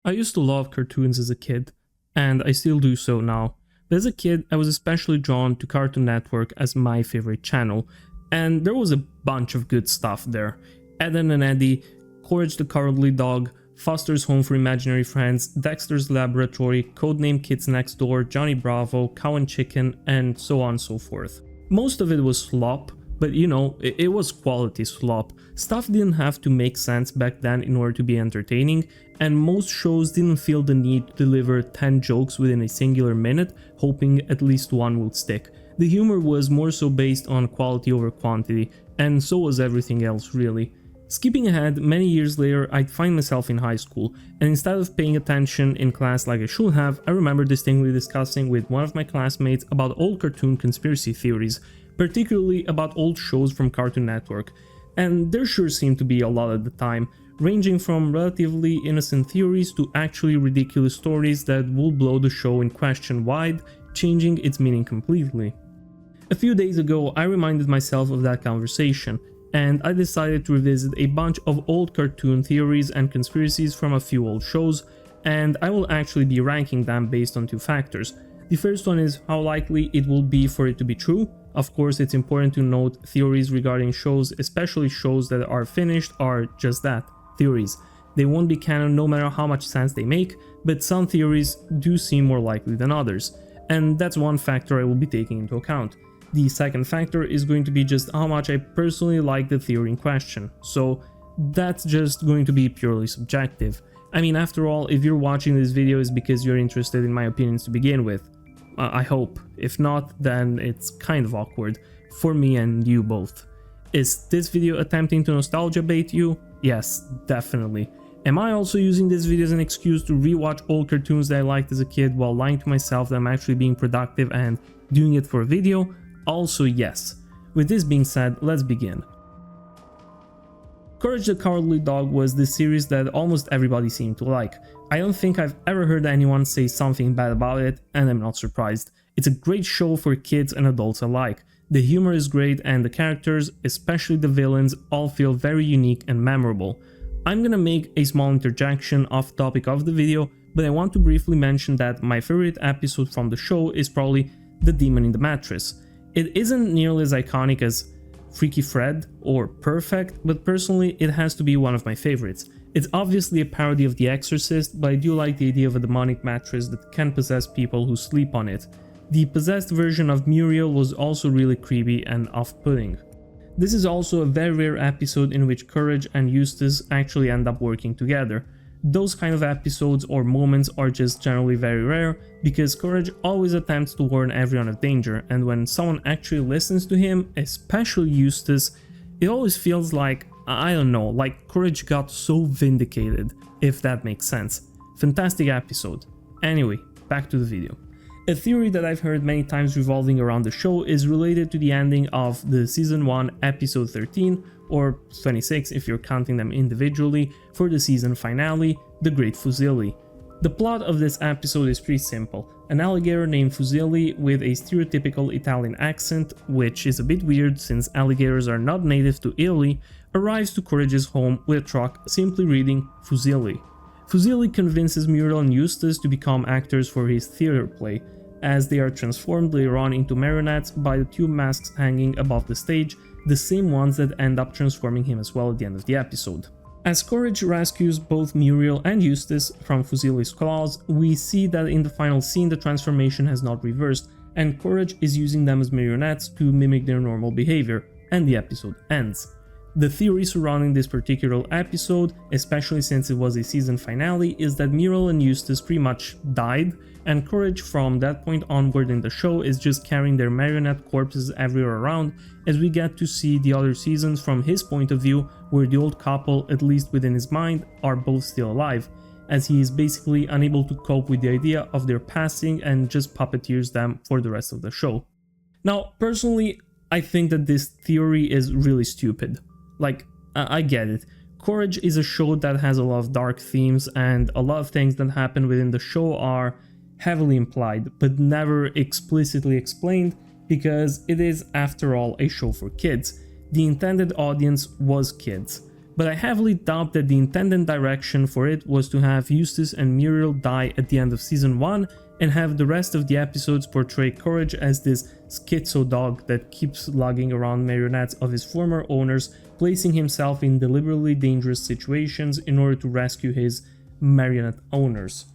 I used to love cartoons as a kid, and I still do so now. But as a kid, I was especially drawn to Cartoon Network as my favorite channel, and there was a bunch of good stuff there. Edd'n Eddy, Courage the Cowardly Dog, Foster's Home for Imaginary Friends, Dexter's Laboratory, Codename Kids Next Door, Johnny Bravo, Cow and Chicken, and so on and so forth. Most of it was slop, but you know, it was quality slop. Stuff didn't have to make sense back then in order to be entertaining, and most shows didn't feel the need to deliver 10 jokes within a singular minute, hoping at least one would stick. The humor was more so based on quality over quantity, and so was everything else really. Skipping ahead, many years later I'd find myself in high school, and instead of paying attention in class like I should have, I remember distinctly discussing with one of my classmates about old cartoon conspiracy theories, particularly about old shows from Cartoon Network, and there sure seemed to be a lot at the time, ranging from relatively innocent theories to actually ridiculous stories that will blow the show in question wide, changing its meaning completely. A few days ago I reminded myself of that conversation, and I decided to revisit a bunch of old cartoon theories and conspiracies from a few old shows, and I will actually be ranking them based on two factors. The first one is how likely it will be for it to be true. Of course, it's important to note theories regarding shows, especially shows that are finished, are just that, theories. They won't be canon no matter how much sense they make, but some theories do seem more likely than others, and that's one factor I will be taking into account. The second factor is going to be just how much I personally like the theory in question, so that's just going to be purely subjective. I mean, after all, if you're watching this video it's because you're interested in my opinions to begin with. I hope. If not, then it's kind of awkward, for me and you both. Is this video attempting to nostalgia bait you? Yes, definitely. Am I also using this video as an excuse to rewatch old cartoons that I liked as a kid while lying to myself that I'm actually being productive and doing it for a video? Also yes. With this being said, let's begin. Courage the Cowardly Dog was the series that almost everybody seemed to like. I don't think I've ever heard anyone say something bad about it, and I'm not surprised. It's a great show for kids and adults alike. The humor is great and the characters, especially the villains, all feel very unique and memorable. I'm gonna make a small interjection off topic of the video, but I want to briefly mention that my favorite episode from the show is probably The Demon in the Mattress. It isn't nearly as iconic as Freaky Fred or Perfect, but personally it has to be one of my favorites. It's obviously a parody of The Exorcist, but I do like the idea of a demonic mattress that can possess people who sleep on it. The possessed version of Muriel was also really creepy and off-putting. This is also a very rare episode in which Courage and Eustace actually end up working together. Those kind of episodes or moments are just generally very rare, because Courage always attempts to warn everyone of danger, and when someone actually listens to him, especially Eustace, it always feels like, I don't know, like Courage got so vindicated, if that makes sense. Fantastic episode. Anyway, back to the video. A theory that I've heard many times revolving around the show is related to the ending of the season 1 episode 13, or 26 if you're counting them individually, for the season finale, The Great Fusilli. The plot of this episode is pretty simple. An alligator named Fusilli with a stereotypical Italian accent, which is a bit weird since alligators are not native to Italy, arrives to Courage's home with a truck simply reading Fusilli. Fusilli convinces Muriel and Eustace to become actors for his theater play, as they are transformed later on into marionettes by the two masks hanging above the stage, the same ones that end up transforming him as well at the end of the episode. As Courage rescues both Muriel and Eustace from Fusilli's claws, we see that in the final scene the transformation has not reversed, and Courage is using them as marionettes to mimic their normal behavior, and the episode ends. The theory surrounding this particular episode, especially since it was a season finale, is that Muriel and Eustace pretty much died, and Courage from that point onward in the show is just carrying their marionette corpses everywhere around, as we get to see the other seasons from his point of view, where the old couple, at least within his mind, are both still alive, as he is basically unable to cope with the idea of their passing and just puppeteers them for the rest of the show. Now, personally, I think that this theory is really stupid. Like, I get it. Courage is a show that has a lot of dark themes, and a lot of things that happen within the show are heavily implied, but never explicitly explained, because it is, after all, a show for kids. The intended audience was kids. but I heavily doubt that the intended direction for it was to have Eustace and Muriel die at the end of season 1 and have the rest of the episodes portray Courage as this schizo dog that keeps lugging around marionettes of his former owners, placing himself in deliberately dangerous situations in order to rescue his marionette owners.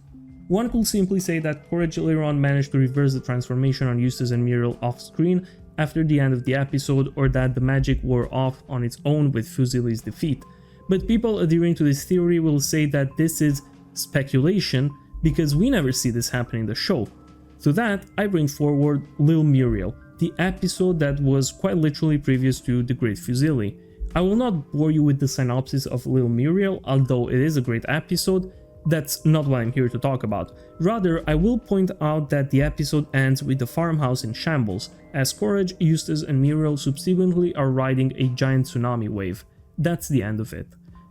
One could simply say that Courage later on managed to reverse the transformation on Eustace and Muriel off screen after the end of the episode, or that the magic wore off on its own with Fusilli's defeat. But people adhering to this theory will say that this is speculation because we never see this happen in the show. To that, I bring forward Lil Muriel, the episode that was quite literally previous to The Great Fusilli. I will not bore you with the synopsis of Lil Muriel, although it is a great episode. That's not what I'm here to talk about. Rather, I will point out that the episode ends with the farmhouse in shambles, as Courage, Eustace and Muriel subsequently are riding a giant tsunami wave. That's the end of it.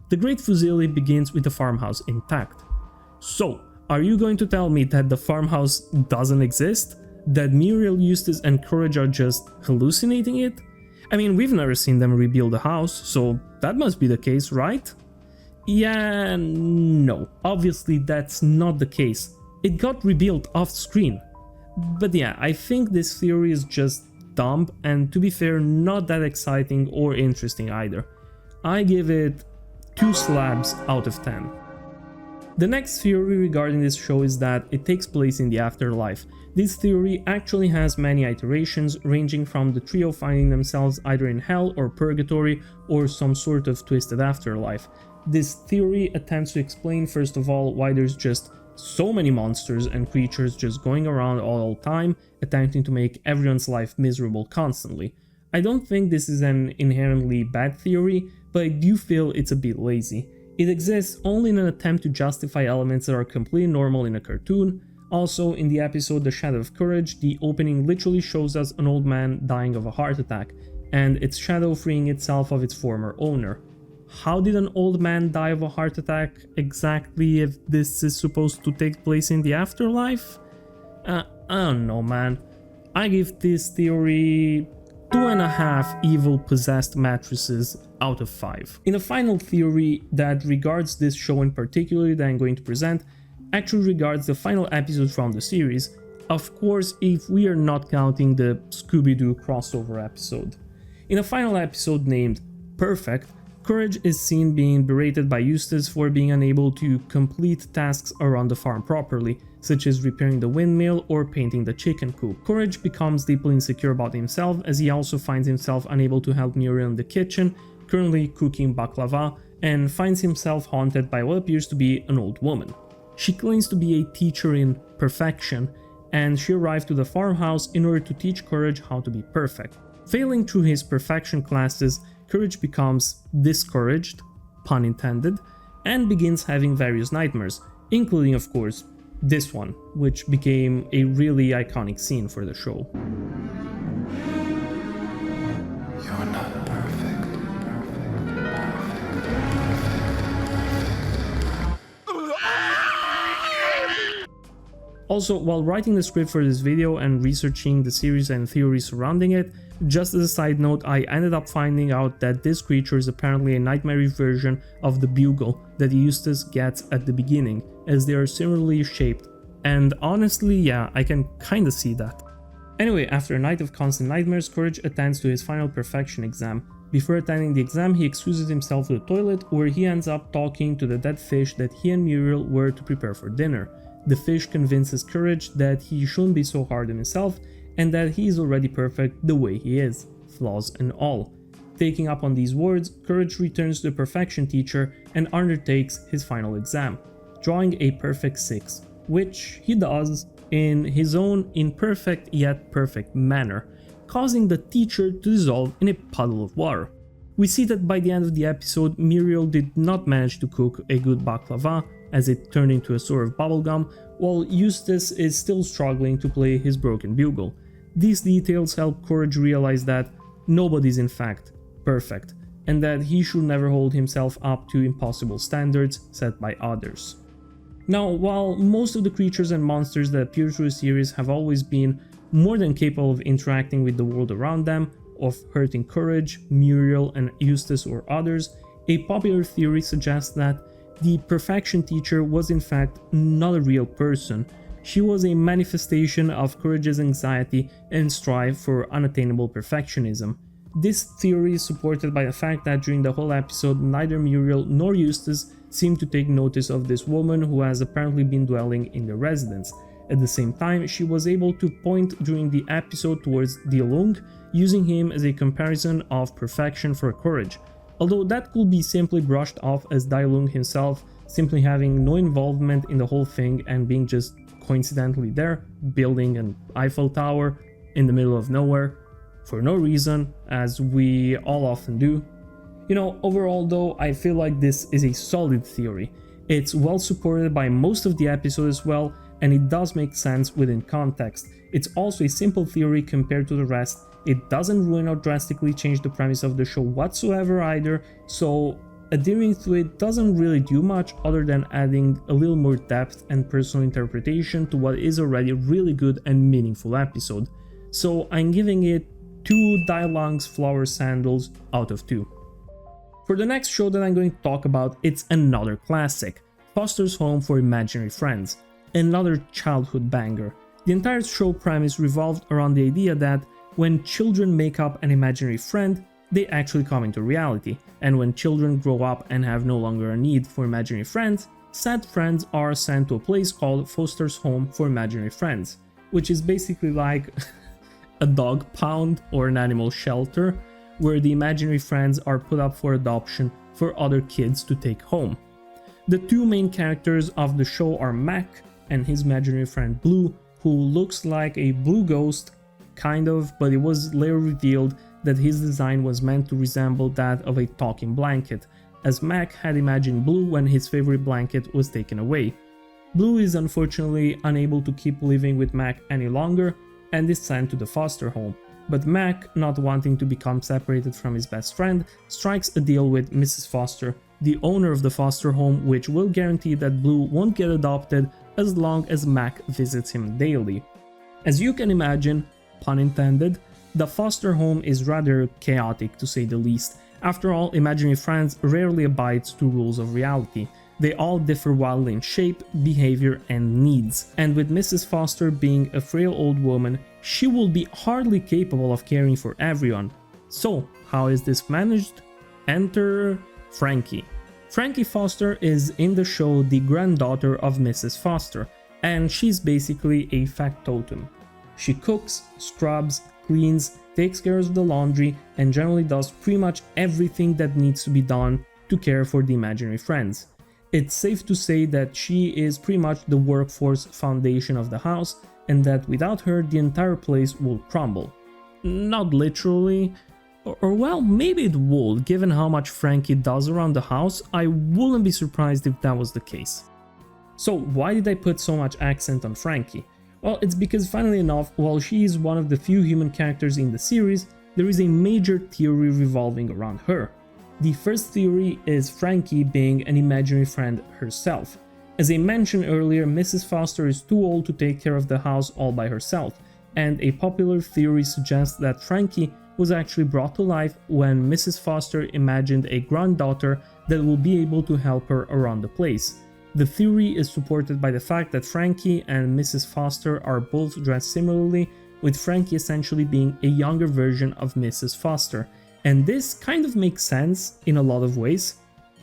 The Great Fusilli begins with the farmhouse intact. So, are you going to tell me that the farmhouse doesn't exist? That Muriel, Eustace and Courage are just hallucinating it? I mean, we've never seen them rebuild a house, so that must be the case, right? Yeah, no, obviously that's not the case. It got rebuilt off screen. But yeah, I think this theory is just dumb and, to be fair, not that exciting or interesting either. I give it 2 slabs out of 10. The next theory regarding this show is that it takes place in the afterlife. This theory actually has many iterations, ranging from the trio finding themselves either in hell or purgatory or some sort of twisted afterlife. This theory attempts to explain, first of all, why there's just so many monsters and creatures just going around all the time, attempting to make everyone's life miserable constantly. I don't think this is an inherently bad theory, but I do feel it's a bit lazy. It exists only in an attempt to justify elements that are completely normal in a cartoon. Also, in the episode The Shadow of Courage, the opening literally shows us an old man dying of a heart attack, and its shadow freeing itself of its former owner. How did an old man die of a heart attack exactly if this is supposed to take place in the afterlife? I don't know, man. I give this theory 2.5 evil possessed mattresses out of 5. In a final theory that regards this show in particular that I'm going to present, actually regards the final episode from the series, of course if we are not counting the Scooby-Doo crossover episode. In a final episode named Perfect, Courage is seen being berated by Eustace for being unable to complete tasks around the farm properly, such as repairing the windmill or painting the chicken coop. Courage becomes deeply insecure about himself, as he also finds himself unable to help Muriel in the kitchen, currently cooking baklava, and finds himself haunted by what appears to be an old woman. She claims to be a teacher in perfection, and she arrived to the farmhouse in order to teach Courage how to be perfect. Failing through his perfection classes, Courage becomes discouraged, pun intended, and begins having various nightmares, including of course this one, which became a really iconic scene for the show. You're not perfect. Also, while writing the script for this video and researching the series and theories surrounding it, just as a side note, I ended up finding out that this creature is apparently a nightmare version of the bugle that Eustace gets at the beginning, as they are similarly shaped, and honestly, yeah, I can kinda see that. Anyway, after a night of constant nightmares, Courage attends to his final perfection exam. Before attending the exam, he excuses himself to the toilet, where he ends up talking to the dead fish that he and Muriel were to prepare for dinner. The fish convinces Courage that he shouldn't be so hard on himself, and that he is already perfect the way he is, flaws and all. Taking up on these words, Courage returns to the perfection teacher and undertakes his final exam, drawing a perfect 6, which he does in his own imperfect yet perfect manner, causing the teacher to dissolve in a puddle of water. We see that by the end of the episode, Muriel did not manage to cook a good baklava, as it turned into a sort of bubblegum, while Eustace is still struggling to play his broken bugle. These details help Courage realize that nobody's in fact perfect, and that he should never hold himself up to impossible standards set by others. Now, while most of the creatures and monsters that appear through the series have always been more than capable of interacting with the world around them, of hurting Courage, Muriel and Eustace or others, A popular theory suggests that the perfection teacher was in fact not a real person. She was a manifestation of Courage's anxiety and strive for unattainable perfectionism. This theory is supported by the fact that during the whole episode, neither Muriel nor Eustace seem to take notice of this woman who has apparently been dwelling in the residence. At the same time, she was able to point during the episode towards Dilung, using him as a comparison of perfection for Courage. Although that could be simply brushed off as Dilung himself simply having no involvement in the whole thing and being just coincidentally there, building an Eiffel Tower in the middle of nowhere for no reason, as we all often do. Overall though, I feel like this is a solid theory. It's well supported by most of the episode as well, and it does make sense within context. It's also a simple theory compared to the rest. It doesn't ruin or drastically change the premise of the show whatsoever either, so adhering to it doesn't really do much other than adding a little more depth and personal interpretation to what is already a really good and meaningful episode. So I'm giving it 2 Dilung's flower sandals out of 2. For the next show that I'm going to talk about, it's another classic, Foster's Home for Imaginary Friends, another childhood banger. The entire show premise revolved around the idea that when children make up an imaginary friend, they actually come into reality, and when children grow up and have no longer a need for imaginary friends, said friends are sent to a place called Foster's Home for Imaginary Friends, which is basically like a dog pound or an animal shelter, where the imaginary friends are put up for adoption for other kids to take home. The 2 main characters of the show are Mac and his imaginary friend Blue, who looks like a blue ghost, kind of, but it was later revealed that his design was meant to resemble that of a talking blanket, as Mac had imagined Blue when his favorite blanket was taken away. Blue is unfortunately unable to keep living with Mac any longer and is sent to the foster home, but Mac, not wanting to become separated from his best friend, strikes a deal with Mrs. Foster, the owner of the foster home, which will guarantee that Blue won't get adopted as long as Mac visits him daily. As you can imagine, pun intended, the foster home is rather chaotic to say the least. After all, imaginary friends rarely abides to rules of reality. They all differ wildly in shape, behavior, and needs. And with Mrs. Foster being a frail old woman, she will be hardly capable of caring for everyone. So, how is this managed? Enter Frankie. Frankie Foster is in the show the granddaughter of Mrs. Foster, and she's basically a factotum. She cooks, scrubs, cleans, takes care of the laundry, and generally does pretty much everything that needs to be done to care for the imaginary friends. It's safe to say that she is pretty much the workforce foundation of the house, and that without her the entire place will crumble. Not literally, or well, maybe it would, given how much Frankie does around the house. I wouldn't be surprised if that was the case. So why did I put so much accent on Frankie? Well, it's because funnily enough, while she is one of the few human characters in the series, there is a major theory revolving around her. The first theory is Frankie being an imaginary friend herself. As I mentioned earlier, Mrs. Foster is too old to take care of the house all by herself, and a popular theory suggests that Frankie was actually brought to life when Mrs. Foster imagined a granddaughter that will be able to help her around the place. The theory is supported by the fact that Frankie and Mrs. Foster are both dressed similarly, with Frankie essentially being a younger version of Mrs. Foster, and this kind of makes sense in a lot of ways.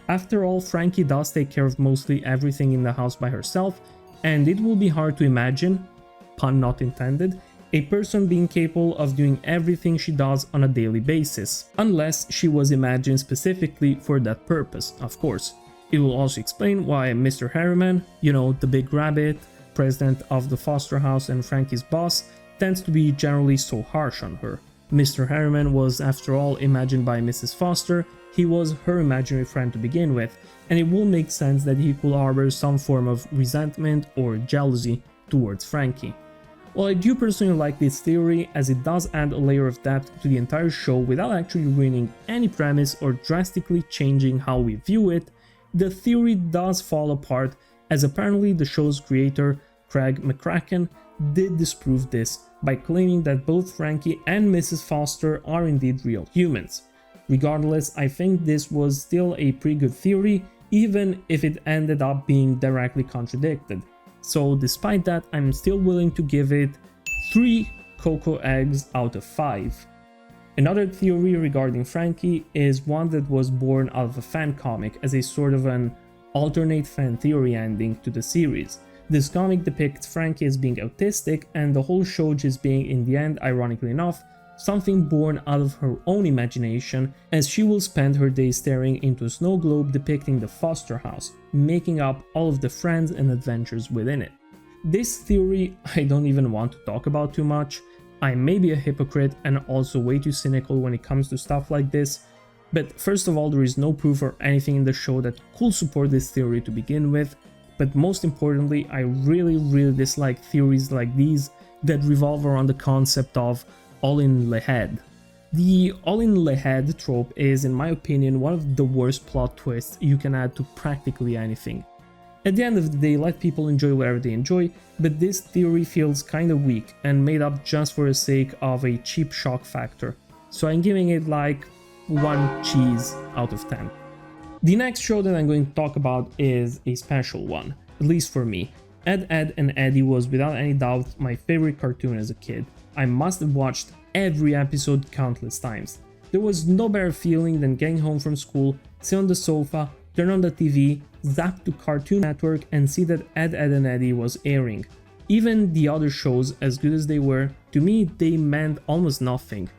After all, Frankie does take care of mostly everything in the house by herself, and it will be hard to imagine, pun not intended, a person being capable of doing everything she does on a daily basis, unless she was imagined specifically for that purpose, of course. It will also explain why Mr. Harriman, the big rabbit, president of the foster house and Frankie's boss, tends to be generally so harsh on her. Mr. Harriman was, after all, imagined by Mrs. Foster. He was her imaginary friend to begin with, and it will make sense that he could harbor some form of resentment or jealousy towards Frankie. Well, I do personally like this theory, as it does add a layer of depth to the entire show without actually ruining any premise or drastically changing how we view it. The theory does fall apart, as apparently the show's creator, Craig McCracken, did disprove this by claiming that both Frankie and Mrs. Foster are indeed real humans. Regardless, I think this was still a pretty good theory, even if it ended up being directly contradicted. So despite that, I'm still willing to give it 3 cocoa eggs out of 5. Another theory regarding Frankie is one that was born out of a fan comic as a sort of an alternate fan theory ending to the series. This comic depicts Frankie as being autistic and the whole show just being, in the end, ironically enough, something born out of her own imagination, as she will spend her days staring into a snow globe depicting the foster house, making up all of the friends and adventures within it. This theory I don't even want to talk about too much. I may be a hypocrite and also way too cynical when it comes to stuff like this, but first of all, there is no proof or anything in the show that could support this theory to begin with, but most importantly, I really dislike theories like these that revolve around the concept of all in the head. The all in the head trope is, in my opinion, one of the worst plot twists you can add to practically anything. At the end of the day, let people enjoy whatever they enjoy, but this theory feels kinda weak and made up just for the sake of a cheap shock factor, so I'm giving it like 1 cheese out of 10. The next show that I'm going to talk about is a special one, at least for me. Edd'n Eddy was without any doubt my favorite cartoon as a kid. I must have watched every episode countless times. There was no better feeling than getting home from school, sit on the sofa, turn on the TV, zap to Cartoon Network and see that Edd'n Eddy was airing. Even the other shows, as good as they were, to me they meant almost nothing.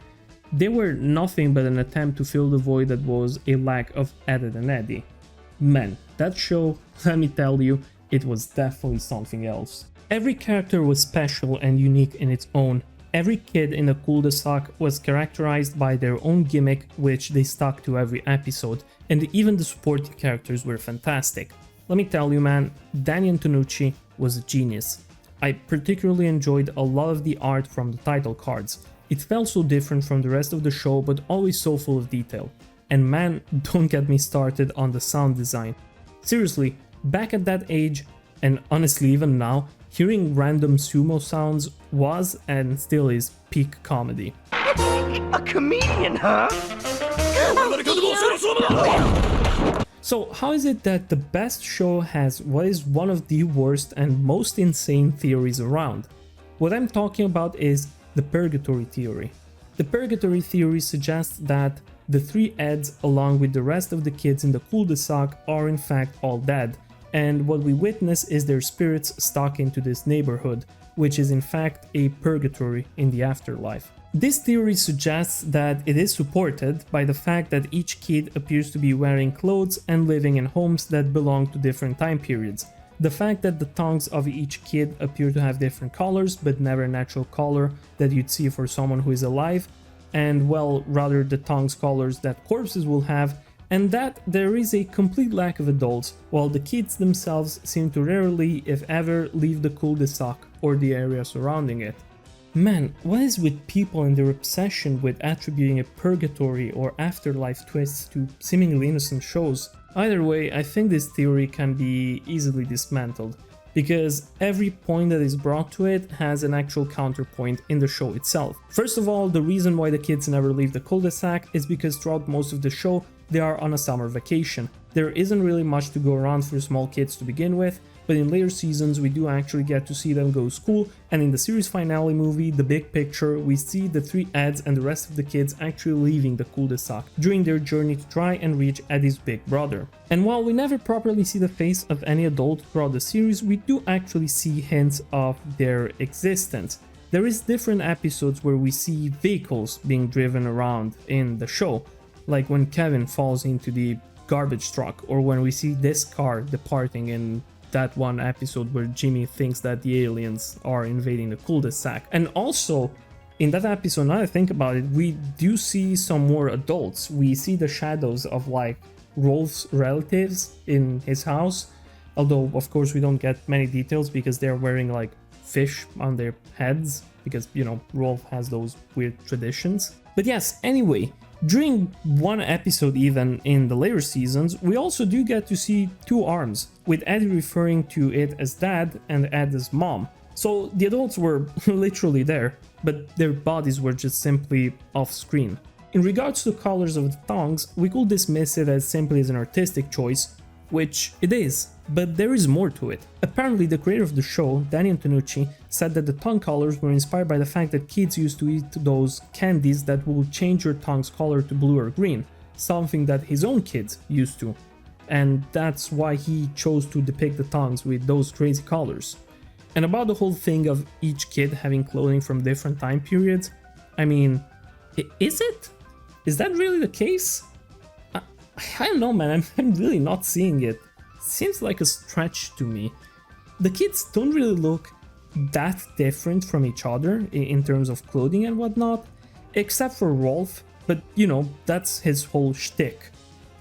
They were nothing but an attempt to fill the void that was a lack of Edd'n Eddy. Man, that show, let me tell you, it was definitely something else. Every character was special and unique in its own. Every kid in the cul-de-sac was characterized by their own gimmick, which they stuck to every episode, and even the supporting characters were fantastic. Let me tell you, man, Danny Antonucci was a genius. I particularly enjoyed a lot of the art from the title cards. It felt so different from the rest of the show, but always so full of detail. And man, don't get me started on the sound design. Seriously, back at that age, and honestly even now, hearing random sumo sounds was and still is peak comedy. A comedian, huh? So how is it that the best show has what is one of the worst and most insane theories around? What I'm talking about is the purgatory theory. The purgatory theory suggests that the 3 Eds, along with the rest of the kids in the cul-de-sac, are in fact all dead, and what we witness is their spirits stuck into this neighborhood, which is in fact a purgatory in the afterlife. This theory suggests that it is supported by the fact that each kid appears to be wearing clothes and living in homes that belong to different time periods. The fact that the tongues of each kid appear to have different colors, but never a natural color that you'd see for someone who is alive, and well, rather the tongues colors that corpses will have, and that there is a complete lack of adults, while the kids themselves seem to rarely, if ever, leave the cul-de-sac or the area surrounding it. Man, what is with people and their obsession with attributing a purgatory or afterlife twists to seemingly innocent shows? Either way, I think this theory can be easily dismantled, because every point that is brought to it has an actual counterpoint in the show itself. First of all, the reason why the kids never leave the cul-de-sac is because throughout most of the show, they are on a summer vacation. There isn't really much to go around for small kids to begin with, but in later seasons we do actually get to see them go to school, and in the series finale movie, The Big Picture, we see the 3 Eds and the rest of the kids actually leaving the cul-de-sac during their journey to try and reach Eddie's big brother. And while we never properly see the face of any adult throughout the series, we do actually see hints of their existence. There is different episodes where we see vehicles being driven around in the show, like when Kevin falls into the garbage truck, or when we see this car departing in that one episode where Jimmy thinks that the aliens are invading the cul-de-sac. And also, in that episode, now that I think about it, we do see some more adults. We see the shadows of like Rolf's relatives in his house, although of course we don't get many details because they're wearing like fish on their heads, because, you know, Rolf has those weird traditions. But yes, anyway, during one episode even in the later seasons, we also do get to see 2 arms, with Eddie referring to it as dad and Ed as mom. So the adults were literally there, but their bodies were just simply off screen. In regards to the colors of the tongues, we could dismiss it as simply as an artistic choice, which it is, but there is more to it. Apparently, the creator of the show, Danny Antonucci, said that the tongue colors were inspired by the fact that kids used to eat those candies that will change your tongue's color to blue or green, something that his own kids used to. And that's why he chose to depict the tongues with those crazy colors. And about the whole thing of each kid having clothing from different time periods, I mean, is it? Is that really the case? I don't know, man, I'm really not seeing it. Seems like a stretch to me. The kids don't really look that different from each other in terms of clothing and whatnot, except for Rolf, but you know, that's his whole shtick.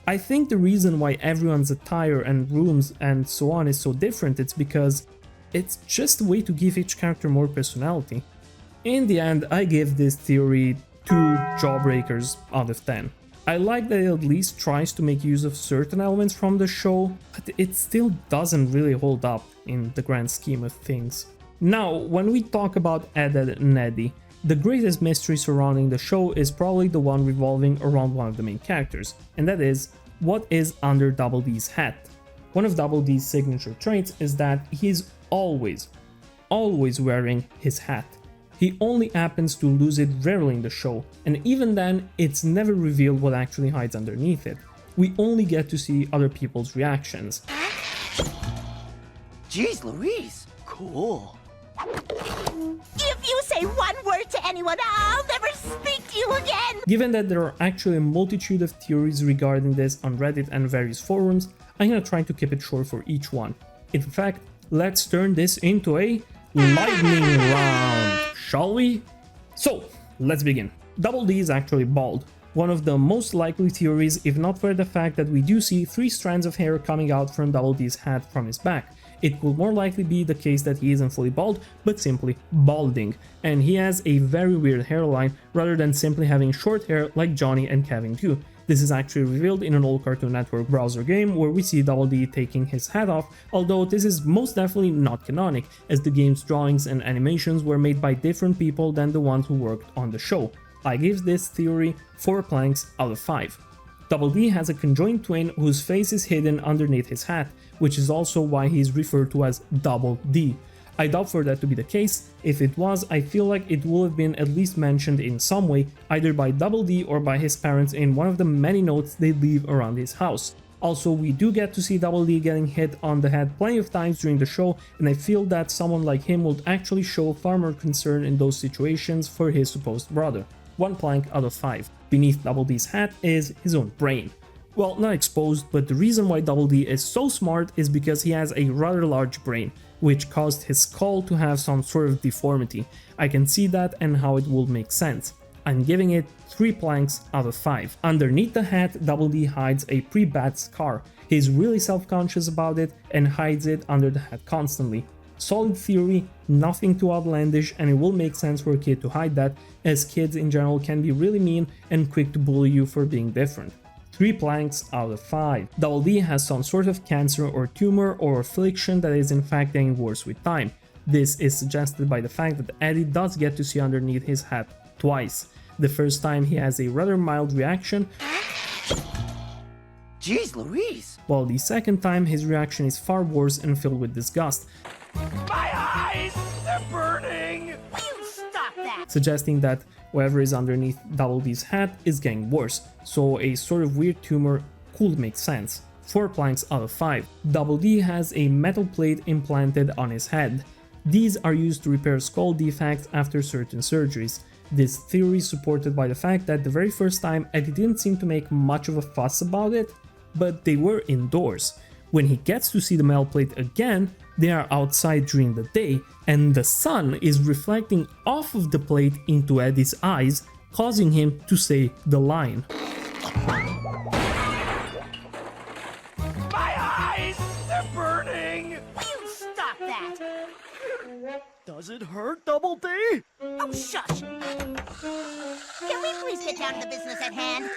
I think the reason why everyone's attire and rooms and so on is so different, it's because it's just a way to give each character more personality. In the end, I give this theory 2 jawbreakers out of 10. I like that it at least tries to make use of certain elements from the show, but it still doesn't really hold up in the grand scheme of things. Now, when we talk about Edd'n Eddy, the greatest mystery surrounding the show is probably the one revolving around one of the main characters, and that is, what is under Double D's hat? One of Double D's signature traits is that he's always wearing his hat. He only happens to lose it rarely in the show, and even then, it's never revealed what actually hides underneath it. We only get to see other people's reactions. Jeez Louise, cool. If you say one word to anyone, I'll never speak to you again! Given that there are actually a multitude of theories regarding this on Reddit and various forums, I'm gonna try to keep it short for each one. In fact, let's turn this into a lightning round, shall we? So, let's begin. Double D is actually bald. One of the most likely theories, if not for the fact that we do see 3 strands of hair coming out from Double D's hat from his back. It could more likely be the case that he isn't fully bald, but simply balding, and he has a very weird hairline rather than simply having short hair like Johnny and Kevin do. This is actually revealed in an old Cartoon Network browser game where we see Double D taking his hat off, although this is most definitely not canonic, as the game's drawings and animations were made by different people than the ones who worked on the show. I give this theory 4 planks out of 5. Double D has a conjoined twin whose face is hidden underneath his hat, which is also why he is referred to as Double D. I doubt for that to be the case. If it was, I feel like it would have been at least mentioned in some way, either by Double D or by his parents in one of the many notes they leave around his house. Also, we do get to see Double D getting hit on the head plenty of times during the show, and I feel that someone like him would actually show far more concern in those situations for his supposed brother. 1 plank out of 5. Beneath Double D's hat is his own brain. Well, not exposed, but the reason why Double D is so smart is because he has a rather large brain, which caused his skull to have some sort of deformity. I can see that and how it would make sense. I'm giving it 3 planks out of 5. Underneath the hat, Double D hides a pretty bad scar. He's really self-conscious about it and hides it under the hat constantly. Solid theory, nothing too outlandish, and it will make sense for a kid to hide that, as kids in general can be really mean and quick to bully you for being different. 3 planks out of 5. Double D has some sort of cancer or tumor or affliction that is in fact getting worse with time. This is suggested by the fact that Eddie does get to see underneath his hat twice. The first time he has a rather mild reaction, Jeez Louise. while the second time his reaction is far worse and filled with disgust, My eyes, they're burning. You stop that! suggesting that whatever is underneath Double D's hat is getting worse, so a sort of weird tumor could make sense. 4 planks out of 5. Double D has a metal plate implanted on his head. These are used to repair skull defects after certain surgeries. This theory is supported by the fact that the very first time Eddie didn't seem to make much of a fuss about it, but they were indoors. When he gets to see the metal plate again, they are outside during the day, and the sun is reflecting off of the plate into Eddie's eyes, causing him to say the line. My eyes, they're burning. You stop that! Does it hurt, Double D? Oh, shush! Can we please get down to the business at hand?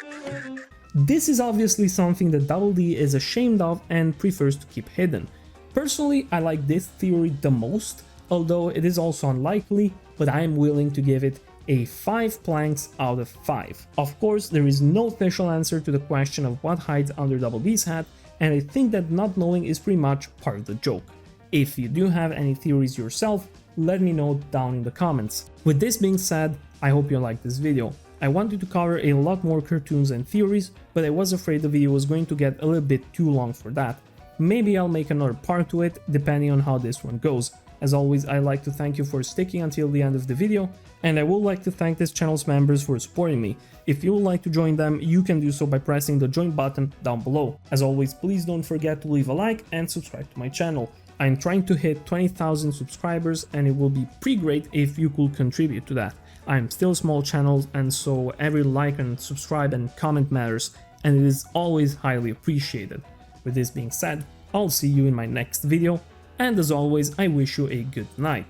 This is obviously something that Double D is ashamed of and prefers to keep hidden. Personally, I like this theory the most, although it is also unlikely, but I am willing to give it a 5 planks out of 5. Of course, there is no official answer to the question of what hides under Double D's hat, and I think that not knowing is pretty much part of the joke. If you do have any theories yourself, let me know down in the comments. With this being said, I hope you liked this video. I wanted to cover a lot more cartoons and theories, but I was afraid the video was going to get a little bit too long for that. Maybe I'll make another part to it, depending on how this one goes. As always, I'd like to thank you for sticking until the end of the video, and I would like to thank this channel's members for supporting me. If you would like to join them, you can do so by pressing the join button down below. As always, please don't forget to leave a like and subscribe to my channel. I'm trying to hit 20,000 subscribers, and it will be pretty great if you could contribute to that. I'm still a small channel, and so every like and subscribe and comment matters, and it is always highly appreciated. With this being said, I'll see you in my next video, and as always, I wish you a good night.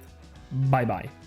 Bye bye.